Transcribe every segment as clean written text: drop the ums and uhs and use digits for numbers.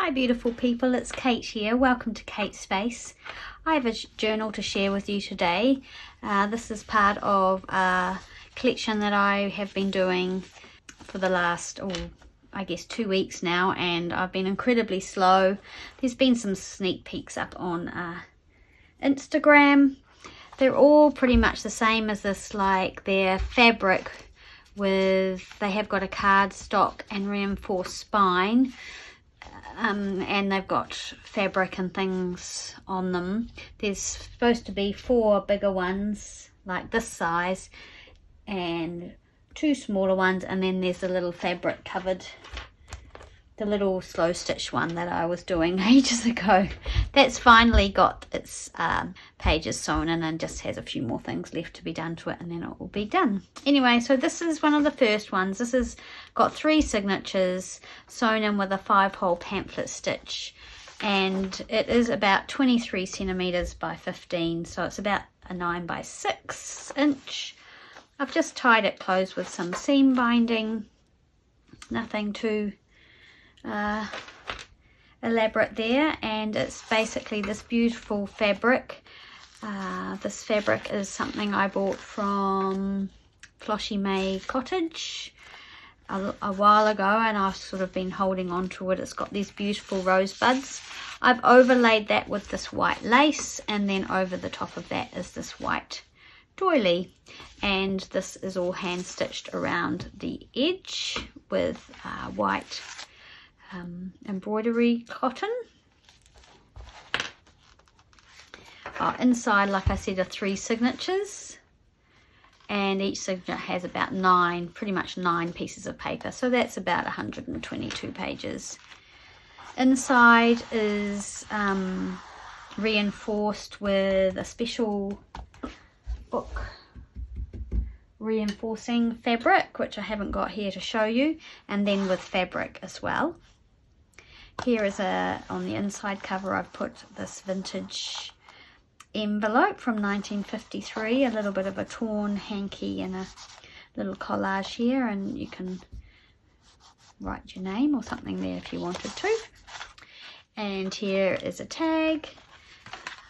Hi beautiful people, it's Kate here. Welcome to Kate's Space. I have a journal to share with you today. This is part of a collection that I have been doing for the last, I guess 2 weeks now, and I've been incredibly slow. There's been some sneak peeks up on Instagram. They're all pretty much the same as this, like they're fabric they have got a cardstock and reinforced spine. And they've got fabric and things on them. There's supposed to be 4 bigger ones like this size and 2 smaller ones, and then there's the little fabric covered, the little slow stitch one that I was doing ages ago. That's finally got its pages sewn in and just has a few more things left to be done to it, and then it will be done. Anyway, so this is one of the first ones. This has got 3 signatures sewn in with a 5-hole pamphlet stitch, and it is about 23 centimeters by 15, so it's about a 9 by 6 inch. I've just tied it closed with some seam binding, nothing too elaborate there, and it's basically this beautiful fabric. This fabric is something I bought from Floshy May Cottage a while ago, and I've sort of been holding on to it. It's got these beautiful rosebuds. I've overlaid that with this white lace, and then over the top of that is this white doily, and this is all hand stitched around the edge with white embroidery cotton. Inside, like I said, are 3 signatures, and each signature has about 9, pretty much 9 pieces of paper, so that's about 122 pages. Inside is reinforced with a special book reinforcing fabric, which I haven't got here to show you, and then with fabric as well. Here is on the inside cover, I've put this vintage envelope from 1953, a little bit of a torn hanky and a little collage here, and you can write your name or something there if you wanted to. And here is a tag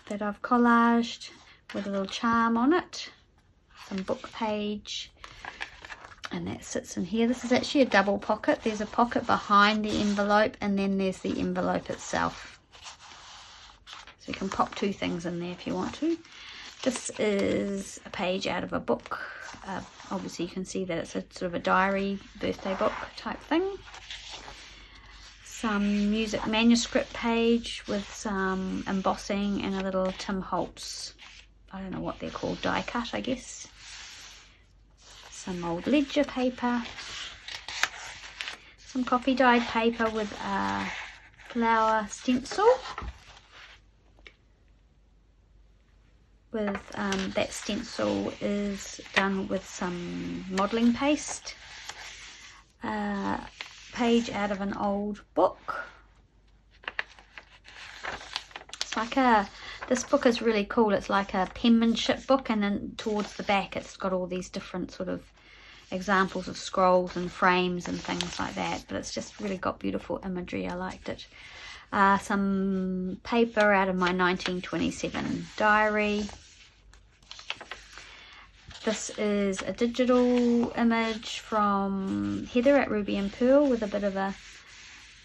that I've collaged with a little charm on it, some book page, and that sits in here. This is actually a double pocket. There's a pocket behind the envelope, and then there's the envelope itself. So you can pop 2 things in there if you want to. This is a page out of a book. Obviously you can see that it's a sort of a diary, birthday book type thing. Some music manuscript page with some embossing and a little Tim Holtz, I don't know what they're called, die cut I guess. Some old ledger paper, some coffee dyed paper with a flower stencil, with that stencil is done with some modelling paste. Page out of an old book. It's like this book is really cool. It's like a penmanship book, and then towards the back it's got all these different sort of examples of scrolls and frames and things like that, but it's just really got beautiful imagery. I liked it. Some paper out of my 1927 diary. This is a digital image from Heather at Ruby and Pearl with a bit of a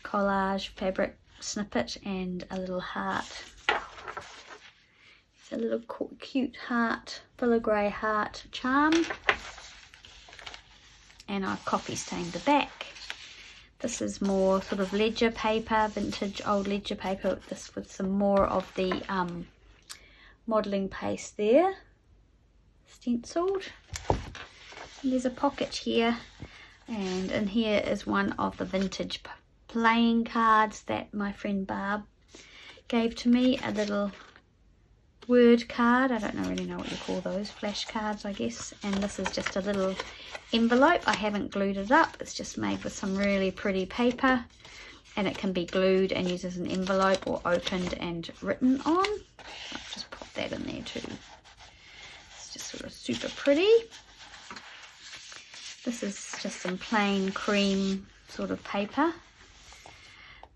collage fabric snippet and a little heart. It's a little cute heart, filigree heart charm. And I've copy stained the back. This is more sort of ledger paper, vintage old ledger paper, this with some more of the modelling paste there, stenciled. And there's a pocket here, and in here is one of the vintage playing cards that my friend Barb gave to me, a little word card. I don't really know what you call those, flash cards I guess. And this is just a little envelope. I haven't glued it up, it's just made with some really pretty paper, and it can be glued and used as an envelope or opened and written on. I'll just pop that in there too. It's just sort of super pretty. This is just some plain cream sort of paper.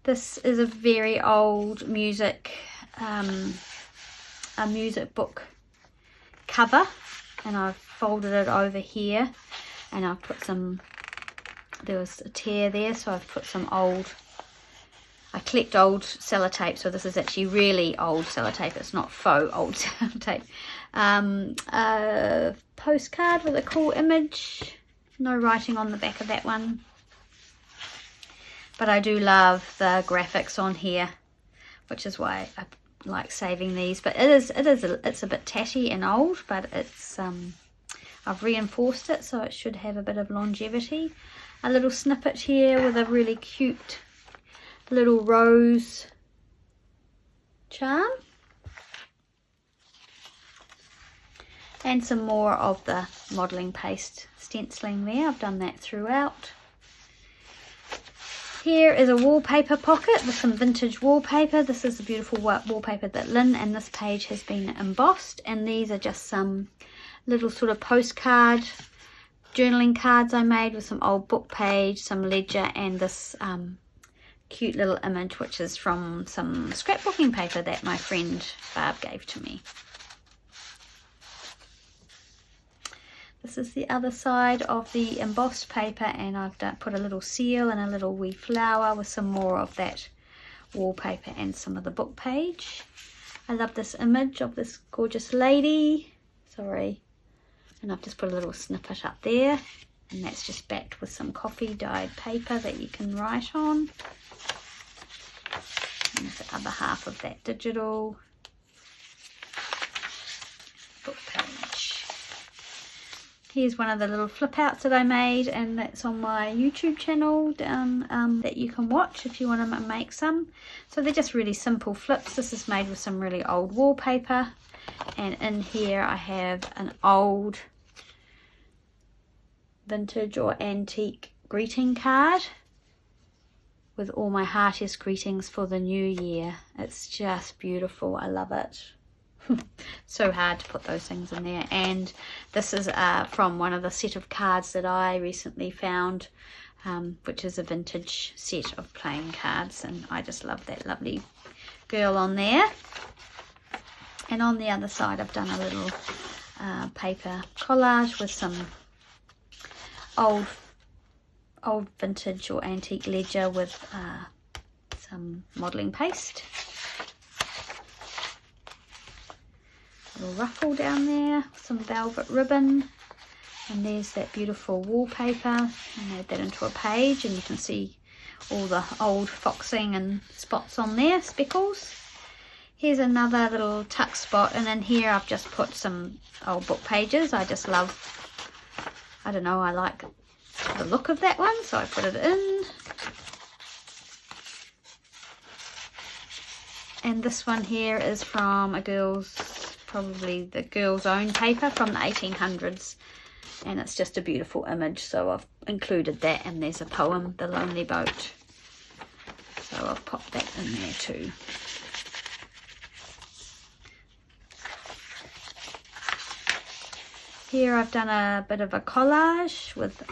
This is a very old music, a music book cover, and I've folded it over here, and I've put some, there was a tear there, so I've put some old, I collect old sellotape, so this is actually really old sellotape, it's not faux old sellotape. A postcard with a cool image, no writing on the back of that one, but I do love the graphics on here, which is why I like saving these. But it's a bit tatty and old, but it's I've reinforced it, so it should have a bit of longevity. A little snippet here with a really cute little rose charm, and some more of the modelling paste stenciling there. I've done that throughout. Here is a wallpaper pocket with some vintage wallpaper. This is the beautiful wallpaper that Lynn, and this page has been embossed, and these are just some little sort of postcard journaling cards I made with some old book page, some ledger, and this cute little image, which is from some scrapbooking paper that my friend Barb gave to me. This is the other side of the embossed paper, and I've put a little seal and a little wee flower with some more of that wallpaper and some of the book page. I love this image of this gorgeous lady. Sorry. And I've just put a little snippet up there, and that's just backed with some coffee dyed paper that you can write on. And the other half of that digital book page. Here's one of the little flip outs that I made, and that's on my YouTube channel down, that you can watch if you want to make some. So they're just really simple flips. This is made with some really old wallpaper, and in here I have an old vintage or antique greeting card with all my heartiest greetings for the new year. It's just beautiful. I love it. So hard to put those things in there. And this is from one of the set of cards that I recently found, which is a vintage set of playing cards, and I just love that lovely girl on there. And on the other side I've done a little paper collage with some old vintage or antique ledger with some modelling paste. Little ruffle down there, some velvet ribbon, and there's that beautiful wallpaper. I made that into a page, and you can see all the old foxing and spots on there, speckles. Here's another little tuck spot, and in here I've just put some old book pages. I just love, I don't know, I like the look of that one, so I put it in. And this one here is from a probably the girl's own paper from the 1800s, and it's just a beautiful image, so I've included that. And there's a poem, The Lonely Boat, so I've popped that in there too. Here I've done a bit of a collage with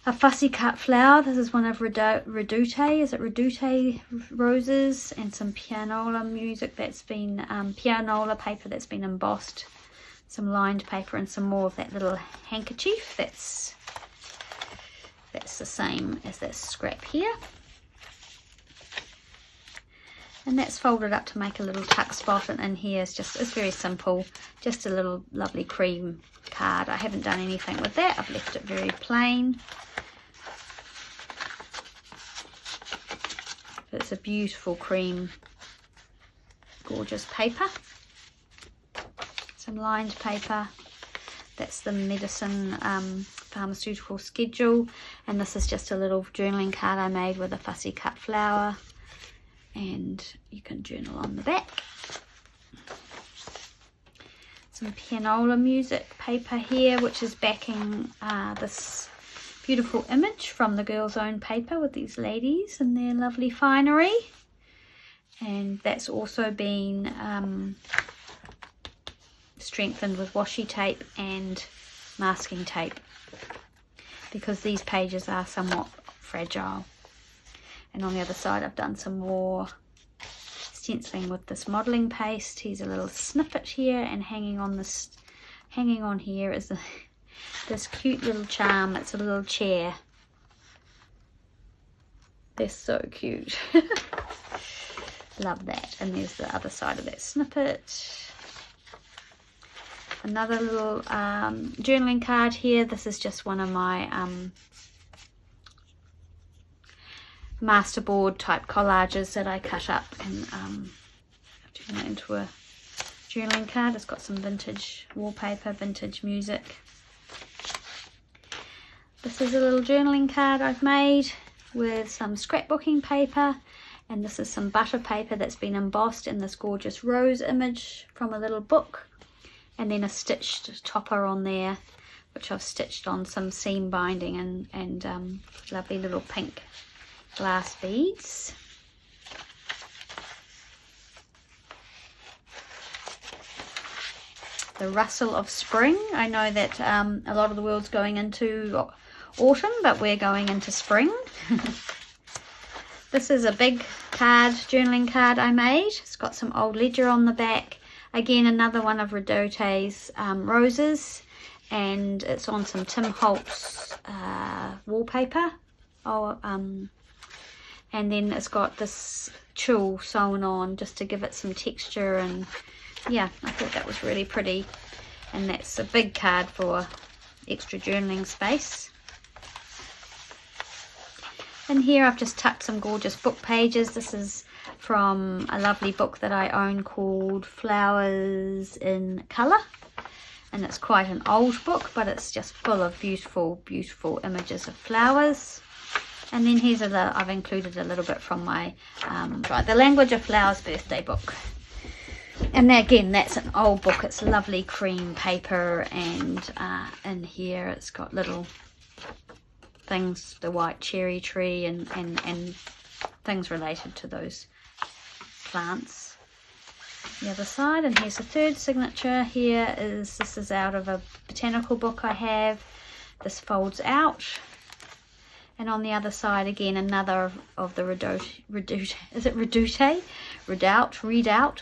a fussy cut flower. This is one of Redoute, is it Redoute roses, and some pianola music that's been, pianola paper that's been embossed, some lined paper, and some more of that little handkerchief that's the same as that scrap here. And that's folded up to make a little tuck spot, and in here it's very simple, just a little lovely cream card. I haven't done anything with that, I've left it very plain. But it's a beautiful cream, gorgeous paper. Some lined paper, that's the medicine pharmaceutical schedule, and this is just a little journaling card I made with a fussy cut flower, and you can journal on the back. Some pianola music paper here, which is backing this beautiful image from the girl's own paper with these ladies and their lovely finery. And that's also been strengthened with washi tape and masking tape, because these pages are somewhat fragile. And on the other side I've done some more stenciling with this modelling paste. Here's a little snippet here, and hanging on here is this cute little charm. It's a little chair. They're so cute. Love that. And there's the other side of that snippet. Another little journaling card here. This is just one of my masterboard type collages that I cut up and turn it into a journaling card. It's got some vintage wallpaper, vintage music. This is a little journaling card I've made with some scrapbooking paper, and this is some butter paper that's been embossed in this gorgeous rose image from a little book, and then a stitched topper on there, which I've stitched on some seam binding and lovely little pink glass beads. The rustle of spring. I know that a lot of the world's going into autumn, but we're going into spring. This is a big card, journaling card I made. It's got some old ledger on the back. Again, another one of Redote's roses, and it's on some Tim Holtz wallpaper. And then it's got this tulle sewn on just to give it some texture, and yeah, I thought that was really pretty. And that's a big card for extra journaling space. And here I've just tucked some gorgeous book pages. This is from a lovely book that I own called Flowers in Colour, and it's quite an old book, but it's just full of beautiful, beautiful images of flowers. And then here's I've included a little bit from my The Language of Flowers birthday book. And again, that's an old book. It's lovely cream paper, and in here it's got little things, the white cherry tree and things related to those plants. The other side, and here's the third signature. This is out of a botanical book I have. This folds out, and on the other side again another of the Redoubt,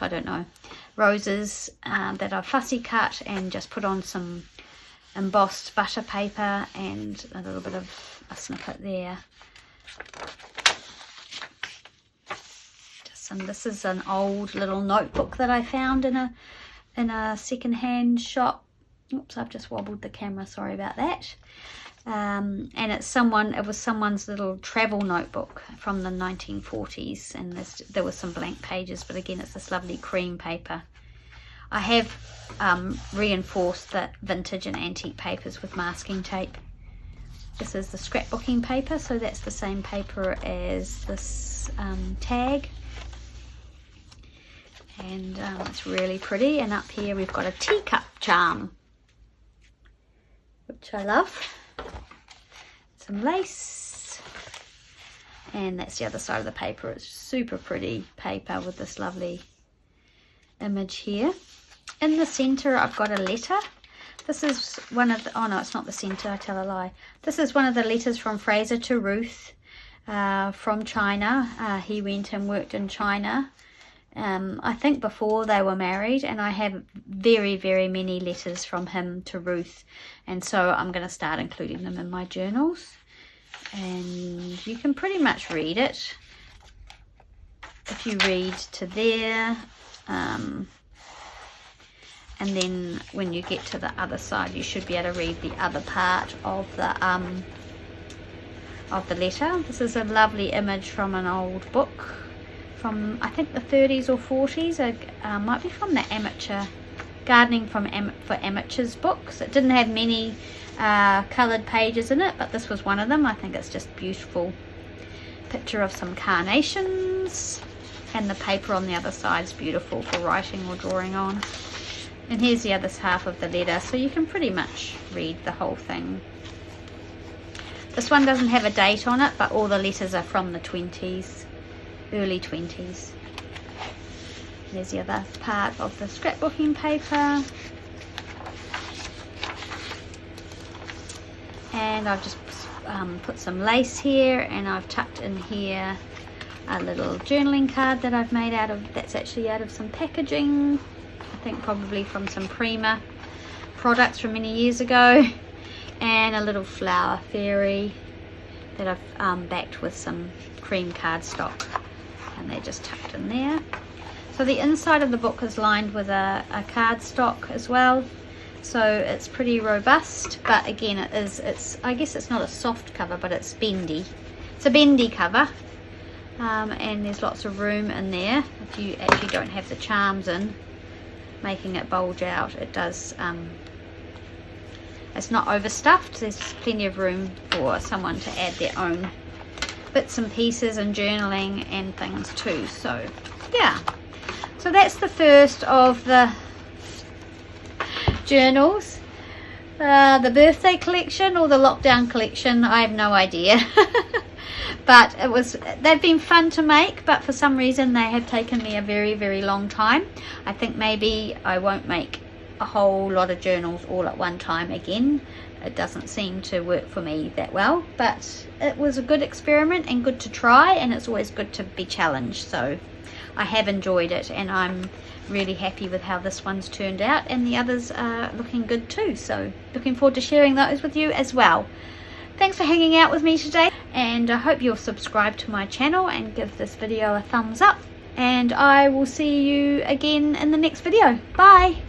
I don't know, roses that I've fussy cut and just put on some embossed butter paper and a little bit of a snippet there. This is an old little notebook that I found in a second-hand shop. Oops, I've just wobbled the camera, sorry about that. And it was someone's little travel notebook from the 1940s, and there were some blank pages, but again it's this lovely cream paper. I have reinforced the vintage and antique papers with masking tape. This is the scrapbooking paper, so that's the same paper as this tag. And it's really pretty. And up here we've got a teacup charm, which I love. Some lace. And that's the other side of the paper. It's super pretty paper with this lovely image here. In the center I've got a letter. This is one of the, oh no, it's not the center, I tell a lie. This is one of the letters from Fraser to Ruth from China. He went and worked in China, I think before they were married, and I have very, very many letters from him to Ruth, and so I'm going to start including them in my journals. And you can pretty much read it. If you read to there, and then when you get to the other side, you should be able to read the other part of the letter. This is a lovely image from an old book from, I think, the 30s or 40s. It might be from the Gardening for Amateurs books. It didn't have many coloured pages in it, but this was one of them. I think it's just beautiful. Picture of some carnations, and the paper on the other side is beautiful for writing or drawing on. And here's the other half of the letter, so you can pretty much read the whole thing. This one doesn't have a date on it, but all the letters are from the 20s, early 20s. There's the other part of the scrapbooking paper. And I've just put some lace here, and I've tucked in here a little journaling card that I've made that's actually out of some packaging, I think probably from some Prima products from many years ago, and a little flower fairy that I've backed with some cream cardstock, and they're just tucked in there. So the inside of the book is lined with a cardstock as well, so it's pretty robust, but again I guess it's not a soft cover, but it's bendy. It's a bendy cover, and there's lots of room in there if you actually don't have the charms in, making it bulge out. It does, it's not overstuffed, there's plenty of room for someone to add their own bits and pieces and journaling and things too. So yeah, so that's the first of the journals. The birthday collection or the lockdown collection, I have no idea. But they've been fun to make, but for some reason they have taken me a very, very long time. I think maybe I won't make a whole lot of journals all at one time again. It doesn't seem to work for me that well, but it was a good experiment and good to try, and it's always good to be challenged. So I have enjoyed it, and I'm really happy with how this one's turned out, and the others are looking good too. So looking forward to sharing those with you as well. Thanks for hanging out with me today, and I hope you'll subscribe to my channel and give this video a thumbs up, and I will see you again in the next video. Bye!